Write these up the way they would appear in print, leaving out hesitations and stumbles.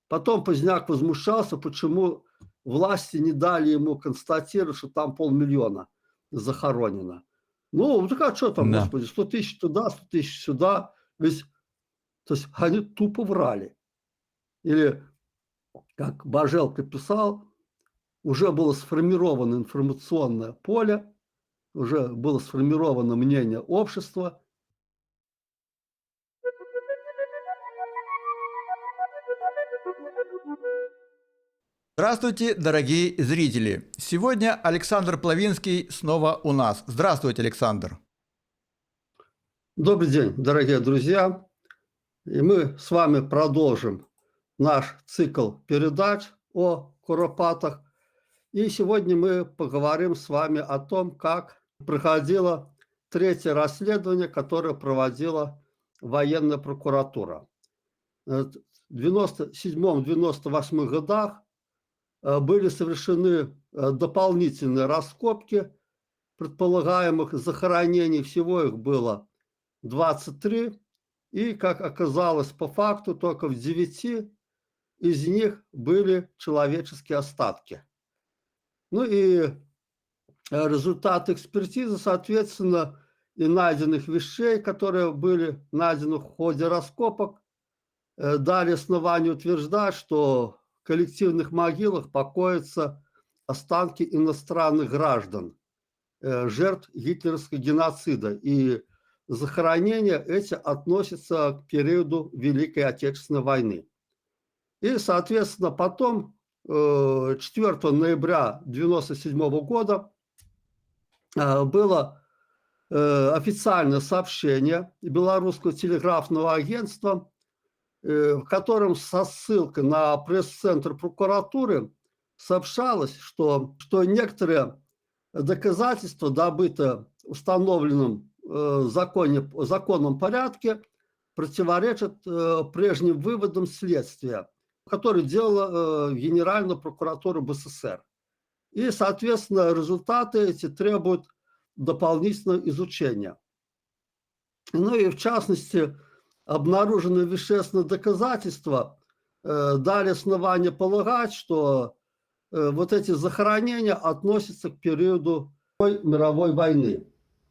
Потом Поздняк возмущался, почему власти не дали ему констатировать, что там 500 000 захоронено. Ну, так а что там, Да. господи, 100 000 туда, 100 000 сюда. Ведь, то есть они тупо врали. Или, как Бажелка писал, уже было сформировано информационное поле, уже было сформировано мнение общества. Здравствуйте, дорогие зрители! Сегодня Александр Плавинский снова у нас. Здравствуйте, Александр! Добрый день, дорогие друзья! И мы с вами продолжим наш цикл передач о Куропатах. И сегодня мы поговорим с вами о том, как проходило третье расследование, которое проводила военная прокуратура. В 97-98 годах были совершены дополнительные раскопки предполагаемых захоронений. Всего их было 23. И, как оказалось по факту, только в 9 из них были человеческие остатки. Ну и результаты экспертизы, соответственно, и найденных вещей, которые были найдены в ходе раскопок, дали основание утверждать, что в коллективных могилах покоятся останки иностранных граждан, жертв гитлеровского геноцида. И захоронения эти относятся к периоду Великой Отечественной войны. И, соответственно, потом, 4 ноября 1997 года, было официальное сообщение Белорусского телеграфного агентства, в котором со ссылкой на пресс-центр прокуратуры сообщалось, что некоторые доказательства, добытые в установленном законном порядке, противоречат прежним выводам следствия, которые делала Генеральная прокуратура БССР. И, соответственно, результаты эти требуют дополнительного изучения. Ну и, в частности, обнаруженные вещественные доказательства дали основание полагать, что вот эти захоронения относятся к периоду Второй мировой войны.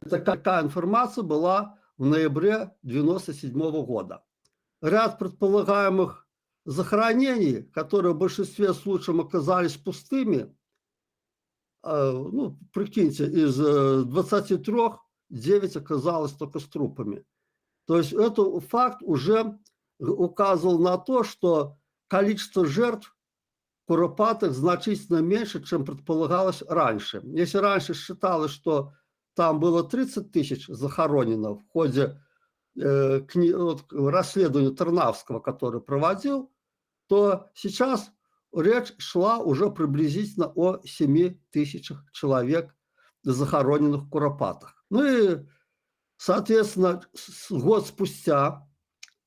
Такая информация была в ноябре 1997 года. Ряд предполагаемых захоронений, которые в большинстве случаев оказались пустыми, ну, прикиньте, из 23 9 оказалось только с трупами. То есть этот факт уже указывал на то, что количество жертв Куропатых значительно меньше, чем предполагалось раньше. Если раньше считалось, что там было 30 000 захоронено в ходе расследования Тарнавского, который проводил, то сейчас речь шла уже приблизительно о 7 000 человек, захороненных в Куропатах. Ну и, соответственно, год спустя,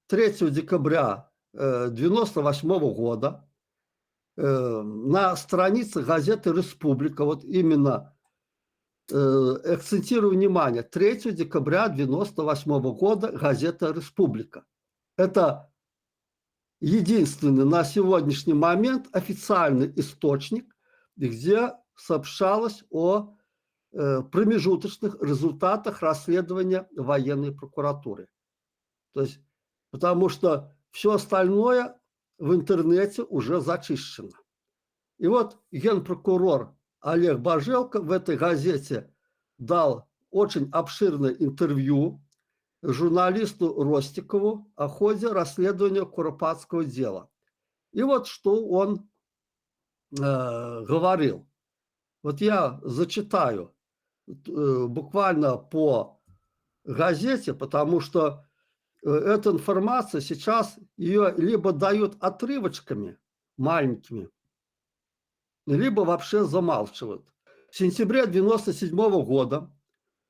3 декабря 1998 года, на странице газеты «Республика», вот именно акцентирую внимание, 3 декабря 1998 года газета «Республика». Это единственный на сегодняшний момент официальный источник, где сообщалось о промежуточных результатах расследования военной прокуратуры. То есть, потому что все остальное в интернете уже зачищено. И вот генпрокурор Олег Бажелка в этой газете дал очень обширное интервью журналисту Ростикову о ходе расследования Куропатского дела. И вот что он говорил. Вот я зачитаю буквально по газете, потому что эта информация сейчас ее либо дают отрывочками маленькими, либо вообще замалчивают. В сентябре 1997 года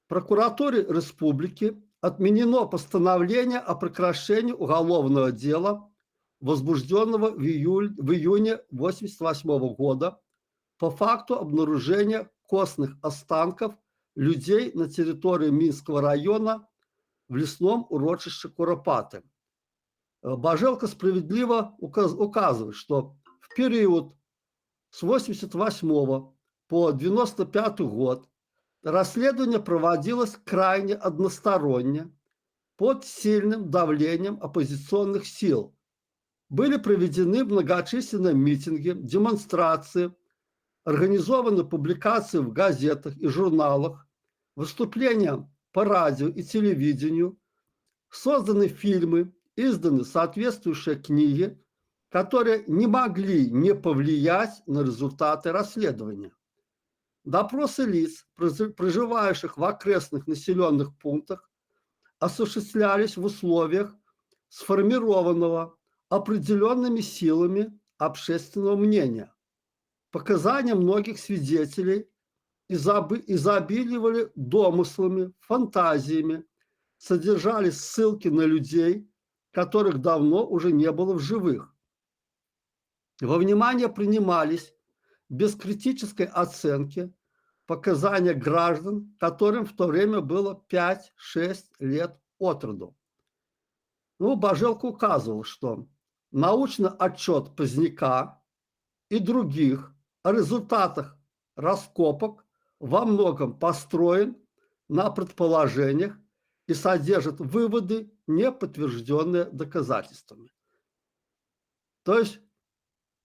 в прокуратуре республики отменено постановление о прекращении уголовного дела, возбужденного в июне 1988 года по факту обнаружения костных останков людей на территории Минского района в лесном урочище Куропаты. Божелко справедливо указывает, что в период с 88 по 95 год расследование проводилось крайне односторонне, под сильным давлением оппозиционных сил. Были проведены многочисленные митинги, демонстрации, организованы публикации в газетах и журналах, выступления по радио и телевидению, созданы фильмы, изданы соответствующие книги, которые не могли не повлиять на результаты расследования. Допросы лиц, проживающих в окрестных населенных пунктах, осуществлялись в условиях сформированного определенными силами общественного мнения. Показания многих свидетелей изобиливали домыслами, фантазиями, содержали ссылки на людей, которых давно уже не было в живых. Во внимание принимались без критической оценки показания граждан, которым в то время было 5-6 лет от роду. Ну, Божелко указывал, что научный отчет Поздняка и других о результатах раскопок во многом построен на предположениях и содержит выводы, не подтвержденные доказательствами. То есть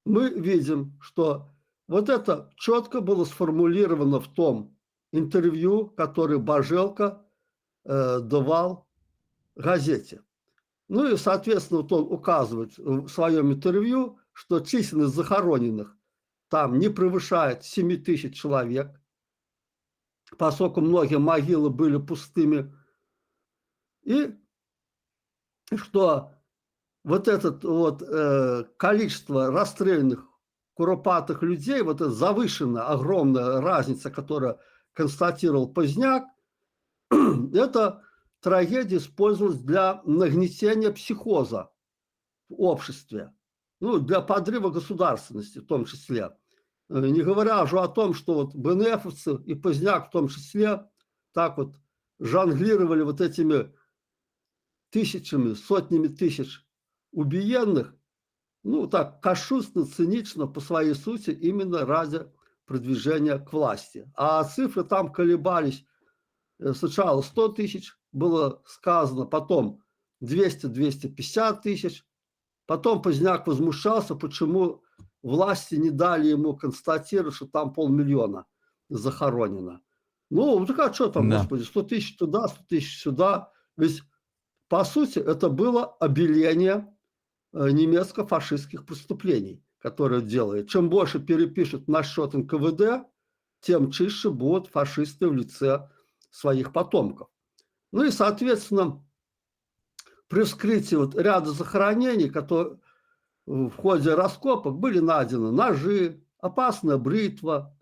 мы видим, что вот это четко было сформулировано в том интервью, которое Божелко давал газете. Ну и, соответственно, вот он указывает в своем интервью, что численность захороненных там не превышает 7 тысяч человек, поскольку многие могилы были пустыми, и что вот это вот количество расстрелянных куропатых людей, вот эта завышенная, огромная разница, которую констатировал Поздняк, это трагедия использовалась для нагнетения психоза в обществе, ну, для подрыва государственности в том числе. Не говоря уже о том, что вот БНФовцы и Поздняк в том числе так вот жонглировали вот этими тысячами, сотнями тысяч убиенных, ну, так, кощунственно, цинично по своей сути, именно ради продвижения к власти. А цифры там колебались. Сначала 100 тысяч было сказано, потом 200-250 тысяч. Потом Поздняк возмущался, почему власти не дали ему констатировать, что там 500 000 захоронено. Ну, так а что там, Да. господи, 100 тысяч туда, 100 тысяч сюда. Ведь, по сути, это было обеление немецко-фашистских преступлений, которые делает. Чем больше перепишут на счет НКВД, тем чище будут фашисты в лице своих потомков. Ну и, соответственно, при вскрытии вот ряда захоронений, которые в ходе раскопок были найдены ножи, опасная бритва,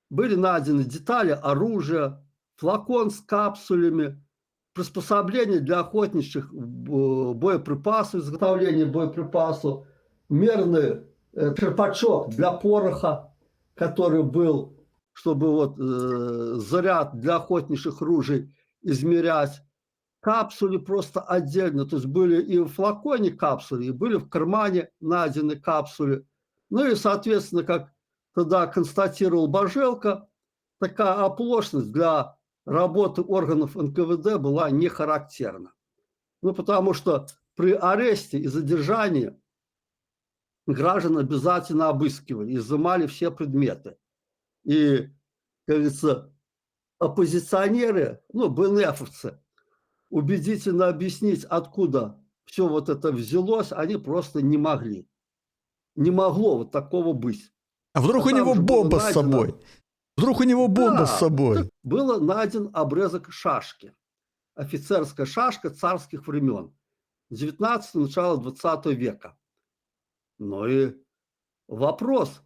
были найдены детали оружия, флакон с капсулями, приспособления для охотничьих боеприпасов, изготовления боеприпасов, мерный черпачок для пороха, который был, чтобы вот заряд для охотничьих ружей измерять, капсули просто отдельно, то есть были и в флаконе капсули, и были в кармане найдены капсули. Ну и, соответственно, как тогда констатировал Божелко, такая оплошность для работы органов НКВД была не характерна. Ну, потому что при аресте и задержании граждан обязательно обыскивали, изымали все предметы. И, как говорится, оппозиционеры, ну, БНФовцы, убедительно объяснить, откуда все вот это взялось, они просто не могли. Не могло вот такого быть. А вдруг А у там него же было бомба с найдено- собой? Вдруг у него бомба с Да, собой? было найден обрезок шашки. Офицерская шашка царских времен. 19 начало 20 века. Ну и вопрос,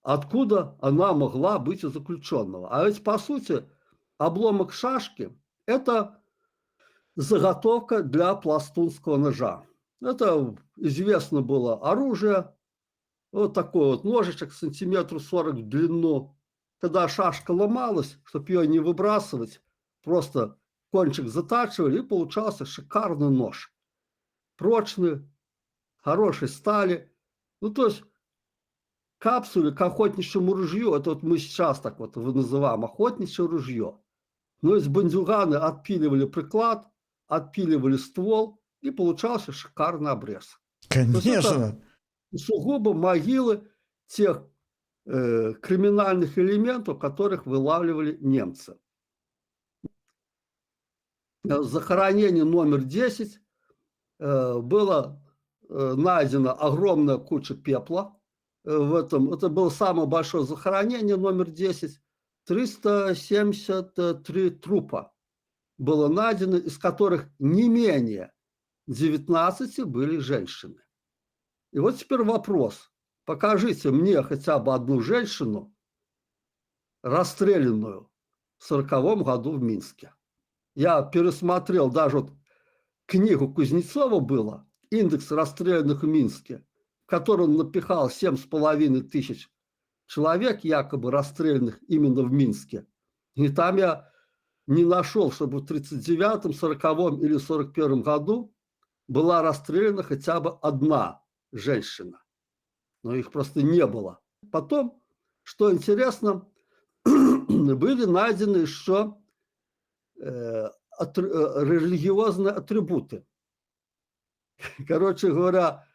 откуда она могла быть у заключенного? А ведь, по сути, обломок шашки – это заготовка для пластунского ножа. Это известно было оружие, вот такой вот ножичек сантиметров 40 в длину. Когда шашка ломалась, чтобы ее не выбрасывать, просто кончик затачивали, и получался шикарный нож. прочные, хорошей стали. Ну, то есть капсулы к охотничьему ружью, это вот мы сейчас так вот называем охотничье ружье. Но из бандюгана отпиливали приклад, отпиливали ствол, и получался шикарный обрез. То есть это Конечно. сугубо могилы тех криминальных элементов, которых вылавливали немцы. Захоронение номер 10 было найдена огромная куча пепла. В этом, это было самое большое захоронение номер 10. 373 трупа было найдено, из которых не менее 19 были женщины. И вот теперь вопрос. Покажите мне хотя бы одну женщину, расстрелянную в 1940 году в Минске. Я пересмотрел даже вот книгу Кузнецова было «Индекс расстрелянных в Минске», в котором он напихал 7,5 тысяч человек, якобы расстрелянных именно в Минске. И там я не нашел, чтобы в 1939, 1940 или 1941 году была расстреляна хотя бы одна женщина. Но их просто не было. Потом, что интересно, были найдены еще религиозные атрибуты. Короче говоря,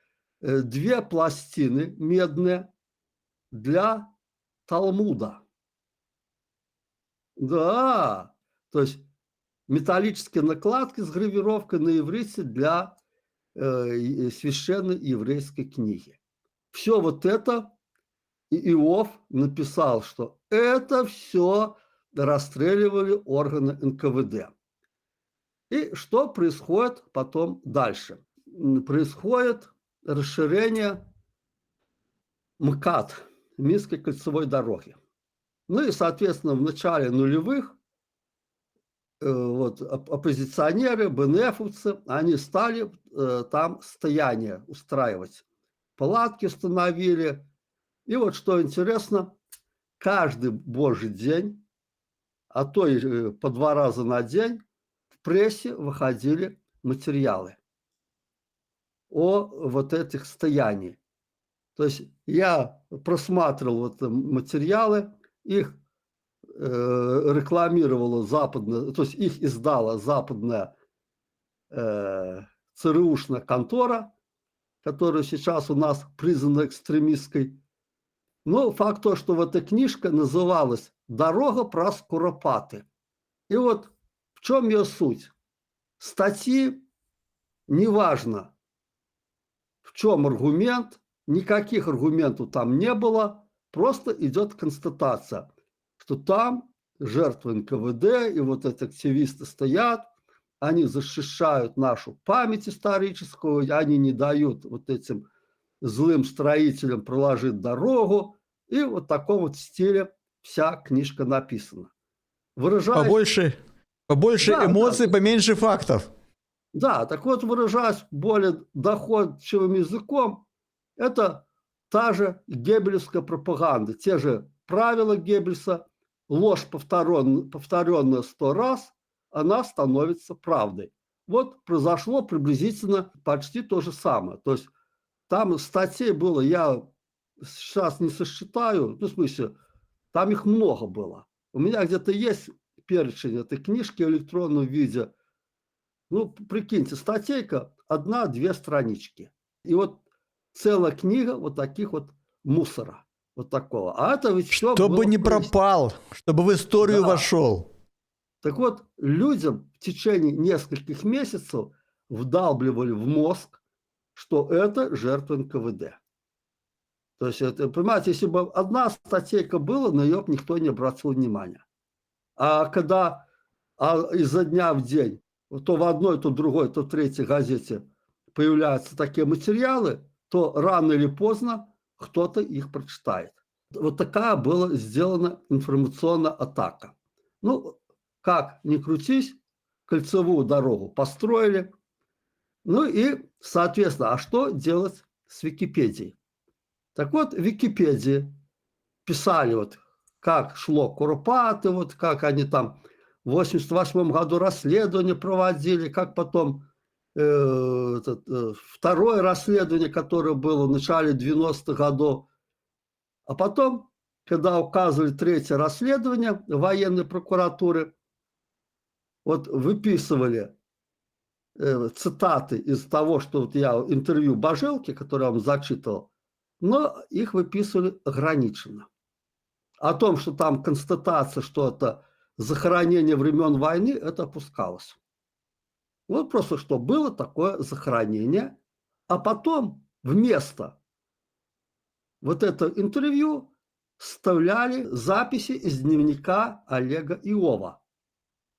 2 пластины медные для Талмуда. Да, то есть металлические накладки с гравировкой на иврите для священной еврейской книги. Все вот это Иов написал, что это все расстреливали органы НКВД. И что происходит потом дальше? Происходит расширение МКАД, Минской кольцевой дороги. Ну и, соответственно, в начале нулевых вот, оппозиционеры, БНФовцы, они стали там стояние устраивать. Палатки установили. И вот что интересно, каждый божий день, а то и по 2 раза на день, в прессе выходили материалы о вот этих стояниях. То есть я просматривал вот материалы, их рекламировала западная, то есть их издала западная ЦРУшная контора, которая сейчас у нас признана экстремистской. Но факт то, что вот эта книжка называлась «Дорога про Скоропаты». И вот в чем ее суть? Статьи, неважно, в чем аргумент, никаких аргументов там не было, просто идет констатация, что там жертвы НКВД и вот эти активисты стоят, они защищают нашу память историческую, они не дают вот этим злым строителям проложить дорогу, и вот в таком вот стиле вся книжка написана. Выражаясь... Побольше да, эмоций, да. поменьше фактов. Да, так вот, выражаясь более доходчивым языком, это та же геббельская пропаганда, те же правила Геббельса, ложь, повторенная 100 раз, она становится правдой. Вот произошло приблизительно почти то же самое. То есть там статей было, я сейчас не сосчитаю, ну, в смысле, там их много было. У меня где-то есть перечень этой книжки в электронном виде. Ну, прикиньте, статейка 1-2 странички. И вот целая книга вот таких вот мусора. Вот такого. А это ведь все Чтобы было не пропал, чтобы в историю вошел. Так вот, людям в течение нескольких месяцев вдалбливали в мозг, что это жертва НКВД. То есть, это, понимаете, если бы одна статейка была, на нее никто не обратил внимания. А когда изо дня в день, то в одной, то в другой, то в третьей газете появляются такие материалы, то рано или поздно кто-то их прочитает. Вот такая была сделана информационная атака. Ну, как ни крутись, кольцевую дорогу построили. Ну и, соответственно, а что делать с Википедией? Так вот, в Википедии писали, вот, как шло Куропаты, вот, как они там в 1988 году расследование проводили, как потом второе расследование, которое было в начале 90-х годов. А потом, когда указывали третье расследование военной прокуратуры, вот выписывали цитаты из того, что вот я интервью Божелки, которое я вам зачитывал, но их выписывали ограниченно. О том, что там констатация, что это захоронение времен войны, это опускалось. Вот просто что было такое захоронение, а потом вместо вот это интервью вставляли записи из дневника Олега Иова,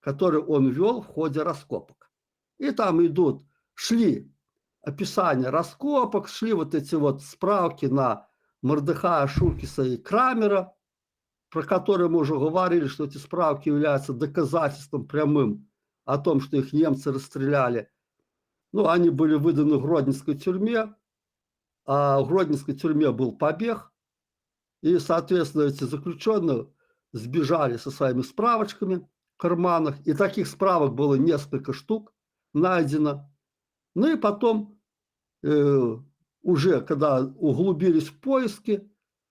который он вел в ходе раскопок. И там шли описания раскопок, шли вот эти вот справки на Мордехая, Шуркиса и Крамера, про которые мы уже говорили, что эти справки являются доказательством прямым о том, что их немцы расстреляли. Ну, они были выданы в Гродненской тюрьме, а в Гродненской тюрьме был побег, и, соответственно, эти заключенные сбежали со своими справочками в карманах, и таких справок было несколько штук найдено. Ну и потом, уже когда углубились в поиски,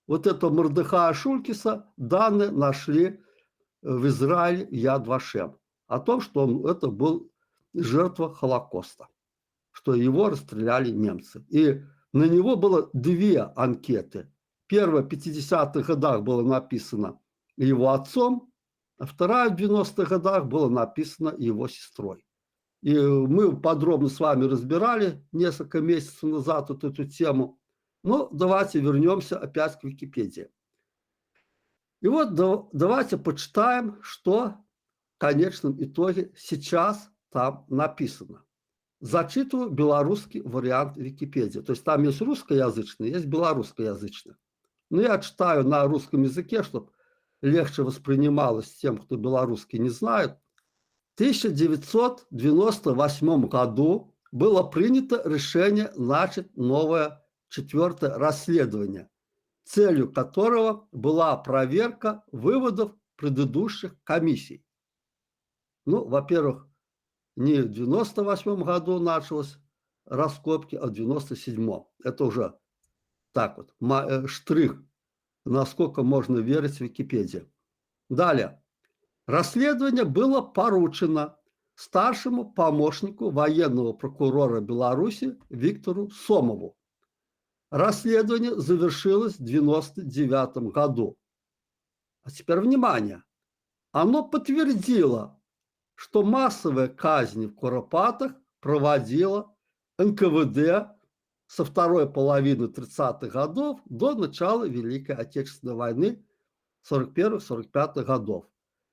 вот этого Мордехая Шулькиса данные нашли в Израиле Яд Вашем о том, что это был жертва Холокоста, что его расстреляли немцы. И на него было две анкеты. Первая в 50-х годах была написана его отцом, а вторая в 90-х годах была написана его сестрой. И мы подробно с вами разбирали несколько месяцев назад вот эту тему. Но давайте вернемся опять к Википедии. И вот давайте почитаем, что в конечном итоге сейчас там написано. Зачитываю белорусский вариант Википедии. То есть там есть русскоязычный, есть белорусскоязычный. Но я читаю на русском языке, чтобы легче воспринималось тем, кто белорусский не знает. В 1998 году было принято решение начать новое четвертое расследование, целью которого была проверка выводов предыдущих комиссий. Ну, во-первых, не в 1998 году началось раскопки, а в 1997. Это уже так вот, штрих, насколько можно верить в Википедию. Далее. Расследование было поручено старшему помощнику военного прокурора Беларуси Виктору Сомову. Расследование завершилось в 1999 году. А теперь внимание. Оно подтвердило, что массовые казни в Куропатах проводила НКВД со второй половины 30-х годов до начала Великой Отечественной войны 41-45 годов.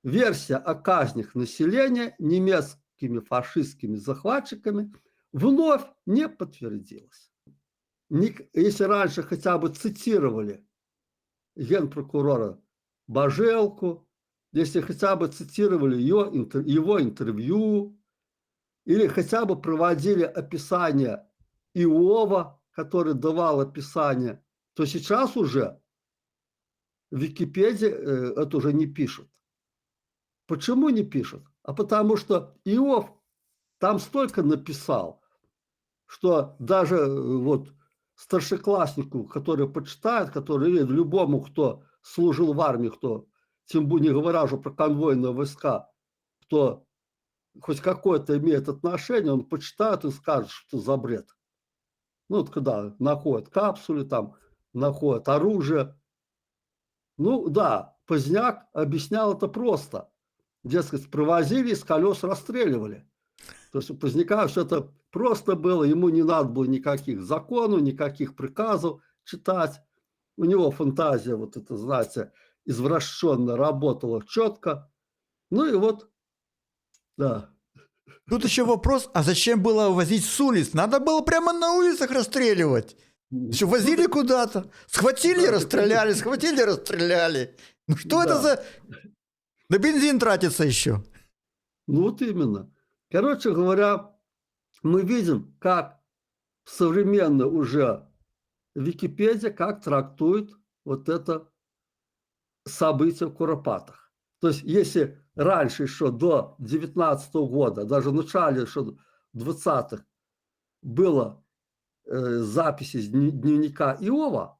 Версия о казнях населения немецкими фашистскими захватчиками вновь не подтвердилась. Если раньше хотя бы цитировали генпрокурора Божелку, если хотя бы цитировали его интервью, или хотя бы проводили описание Иова, который давал описание, то сейчас уже в Википедии это уже не пишут. Почему не пишут? А потому что Иов там столько написал, что даже вот старшекласснику, который почитает, который видит любому, кто служил в армии, кто, тем более не говоря уже про конвойные войска, кто хоть какое-то имеет отношение, он почитает и скажет, что за бред. Ну, вот когда находят капсулы, там находят оружие. Ну, да, Поздняк объяснял это просто. Дескать, провозили, из колес расстреливали. То есть у Поздняка все это просто было, ему не надо было никаких законов, никаких приказов читать. У него фантазия, вот это, знаете, извращенно работала четко. Ну и вот, да. Тут еще вопрос, а зачем было возить с улиц? Надо было прямо на улицах расстреливать. Еще возили куда-то. Схватили, расстреляли, схватили, расстреляли. Ну что это за... На бензин тратится еще. Ну вот именно. Короче говоря, мы видим, как современно уже Википедия как трактует вот это событие в Куропатах. То есть, если раньше еще до 19 года, даже в начале еще 20-х, было записи из дневника Иова,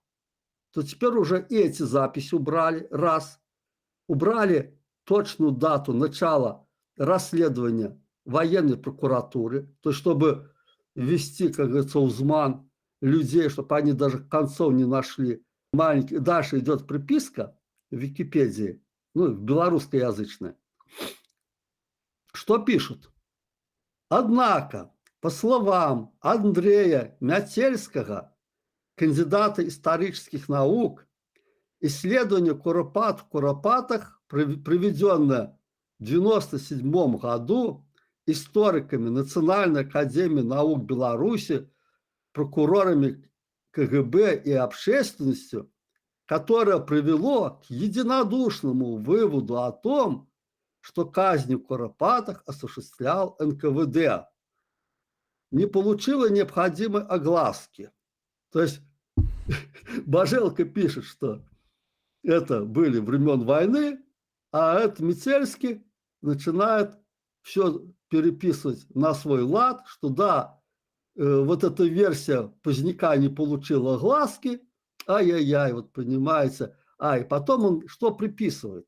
то теперь уже эти записи убрали, раз. Убрали точную дату начала расследования военной прокуратуры, то есть чтобы ввести, как говорится, узман людей, чтобы они даже концов не нашли. Маленький. Дальше идет приписка в Википедии, ну, белорусскоязычная. Что пишут? Однако, по словам Андрея Мятельского, кандидата исторических наук, исследование Куропат в Куропатах, проведенное в 1997 году историками Национальной академии наук Беларуси, прокурорами КГБ и общественностью, которое привело к единодушному выводу о том, что казнь в Куропатах осуществлял НКВД, не получило необходимой огласки. То есть Божелко пишет, что это были времен войны, а это Мицельский начинает все переписывать на свой лад, что да, вот эта версия Поздняка не получила огласки, ай-яй-яй, вот понимаете. И потом он что приписывает?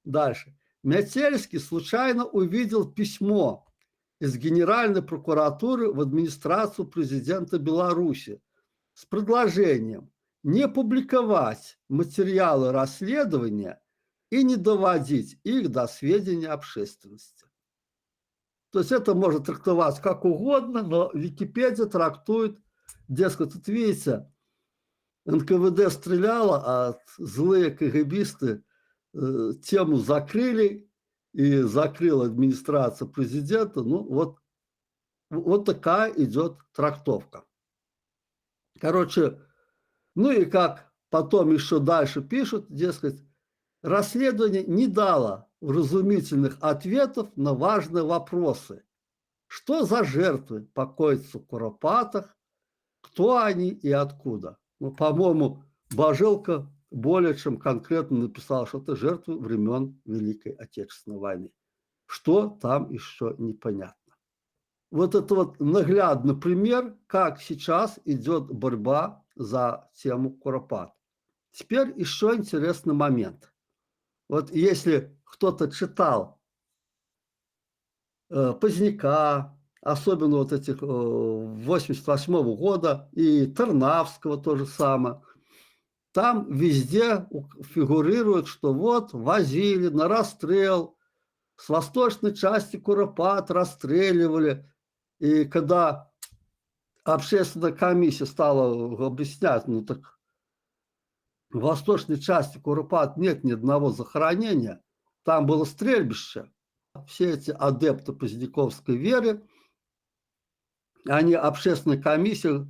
Дальше. Мицельский случайно увидел письмо из Генеральной прокуратуры в администрацию президента Беларуси с предложением не публиковать материалы расследования и не доводить их до сведения общественности. То есть это можно трактовать как угодно, но Википедия трактует, дескать, вот видите, НКВД стреляло, а злые КГБисты тему закрыли, и закрыла администрация президента. Ну, вот такая идет трактовка. Короче, ну и как потом еще дальше пишут, дескать, расследование не дало вразумительных ответов на важные вопросы. Что за жертвы покоятся в Куропатах, кто они и откуда? Ну, по-моему, Божелко более чем конкретно написал, что это жертвы времен Великой Отечественной войны. Что там еще непонятно. Вот это вот наглядный пример, как сейчас идет борьба за тему Куропат. Теперь еще интересный момент. Вот если кто-то читал Поздняка, особенно вот этих 88-го года, и Тарнавского то же самое, там везде фигурирует, что вот возили на расстрел, с восточной части Куропат расстреливали, и когда общественная комиссия стала объяснять, ну так в восточной части Куропат нет ни одного захоронения, там было стрельбище. Все эти адепты поздняковской веры, они общественной комиссии,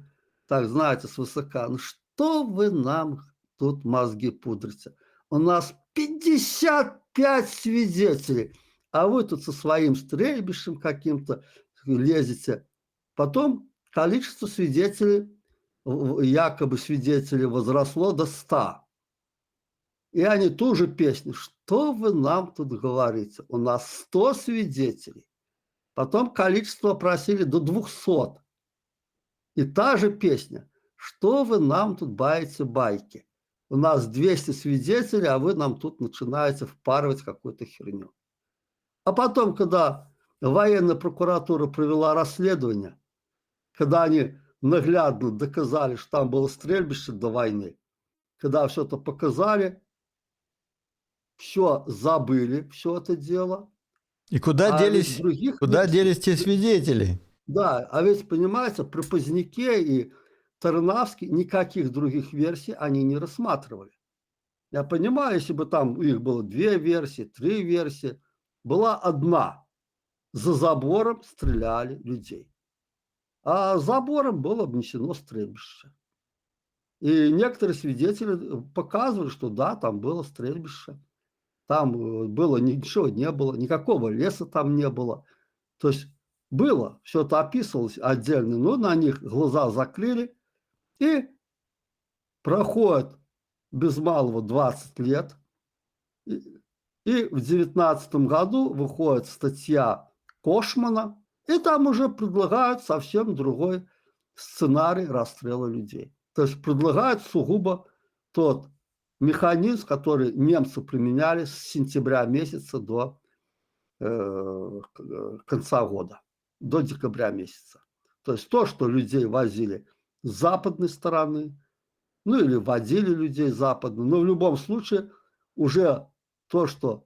так знаете, свысока, ну что вы нам тут мозги пудрите? У нас 55 свидетелей, а вы тут со своим стрельбищем каким-то лезете. Потом количество свидетелей, якобы свидетелей, возросло до 100. И они ту же песню: что вы нам тут говорите? У нас 100 свидетелей. Потом количество просили до 200. И та же песня: что вы нам тут баете байки? У нас 200 свидетелей, а вы нам тут начинаете впарывать какую-то херню. А потом, когда военная прокуратура провела расследование, когда они наглядно доказали, что там было стрельбище до войны, когда все это показали, все забыли, все это дело. И куда делись, куда делись те свидетели? Да, а ведь, понимаете, при Поздняке и Тарнавске никаких других версий они не рассматривали. Я понимаю, если бы там их было 2 версии, 3 версии, была одна. За забором стреляли людей. А забором было обнесено стрельбище. И некоторые свидетели показывали, что да, там было стрельбище. Там было ничего не было, никакого леса там не было. То есть было, все это описывалось отдельно, но на них глаза закрыли, и проходит без малого 20 лет, и в 19 году выходит статья Кошмана И там уже предлагают совсем другой сценарий расстрела людей. То есть предлагают сугубо тот механизм, который немцы применяли с сентября месяца до конца года, до декабря месяца. То есть то, что людей возили с западной стороны, ну или водили людей западно, но в любом случае уже то, что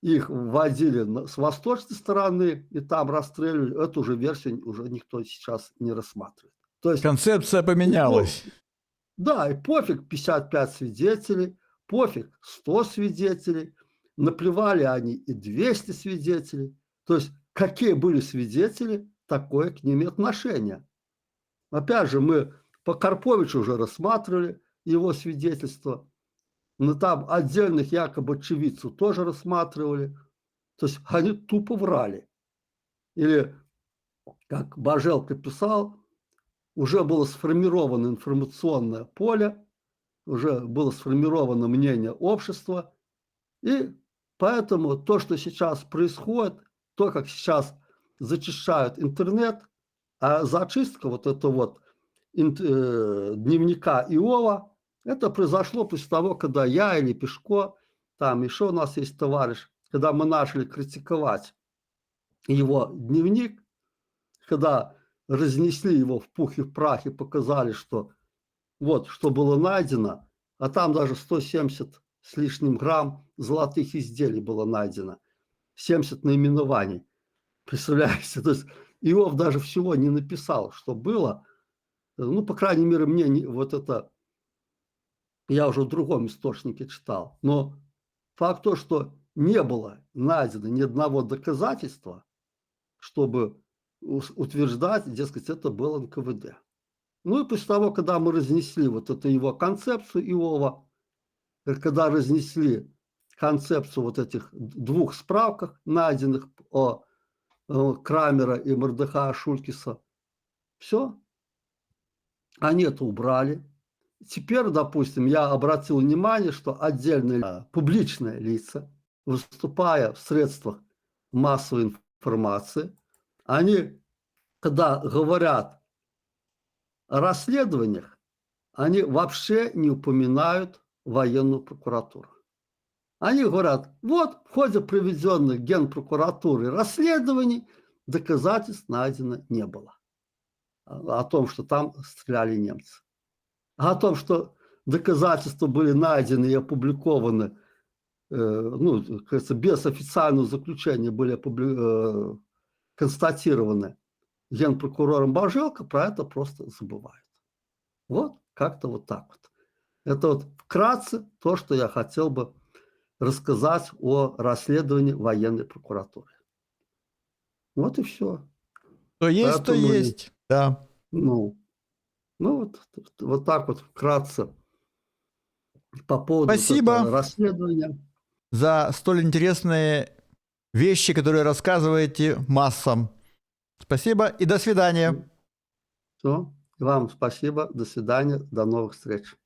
их вводили с восточной стороны и там расстреливали, эту же версию уже никто сейчас не рассматривает. То есть, Концепция поменялась. да, и пофиг 55 свидетелей, пофиг 100 свидетелей, наплевали они и 200 свидетелей. То есть какие были свидетели, такое к ним и отношение. Опять же, мы по Карповичу уже рассматривали его свидетельство. Но там отдельных якобы очевидцев тоже рассматривали. То есть они тупо врали. Или, как Божелко писал, уже было сформировано информационное поле, уже было сформировано мнение общества. И поэтому то, что сейчас происходит, то, как сейчас зачищают интернет, а зачистка вот это вот дневника Иова, это произошло после того, когда я или Пешко, там еще у нас есть товарищ, когда мы начали критиковать его дневник, когда разнесли его в пух и в прах и показали, что вот, что было найдено, а там даже 170 с лишним грамм золотых изделий было найдено, 70 наименований. Представляете, то есть Иов даже всего не написал, что было. Ну, по крайней мере, мне не, вот это, я уже в другом источнике читал. Но факт то, что не было найдено ни одного доказательства, чтобы утверждать, дескать, это был НКВД. Ну и после того, когда мы разнесли вот эту его концепцию Иова, когда разнесли концепцию вот этих двух справках, найденных о Крамера и Мордехая Шулькиса, все, они это убрали. Теперь, допустим, я обратил внимание, что отдельные публичные лица, выступая в средствах массовой информации, они, когда говорят о расследованиях, они вообще не упоминают военную прокуратуру. Они говорят, вот в ходе проведенных Генпрокуратурой расследований доказательств найдено не было. О том, что там стреляли немцы. А о том, что доказательства были найдены и опубликованы, ну, кажется, без официального заключения были констатированы генпрокурором Божелко, про это просто забывают. Вот как-то вот так вот. Это вот вкратце то, что я хотел бы рассказать о расследовании военной прокуратуры. Вот и все. То есть, то Поэтому, есть. Да. ну вот так вот вкратце по поводу вот Спасибо этого расследования. за столь интересные вещи, которые рассказываете массам. Спасибо и до свидания. Все. Вам спасибо. До свидания. До новых встреч.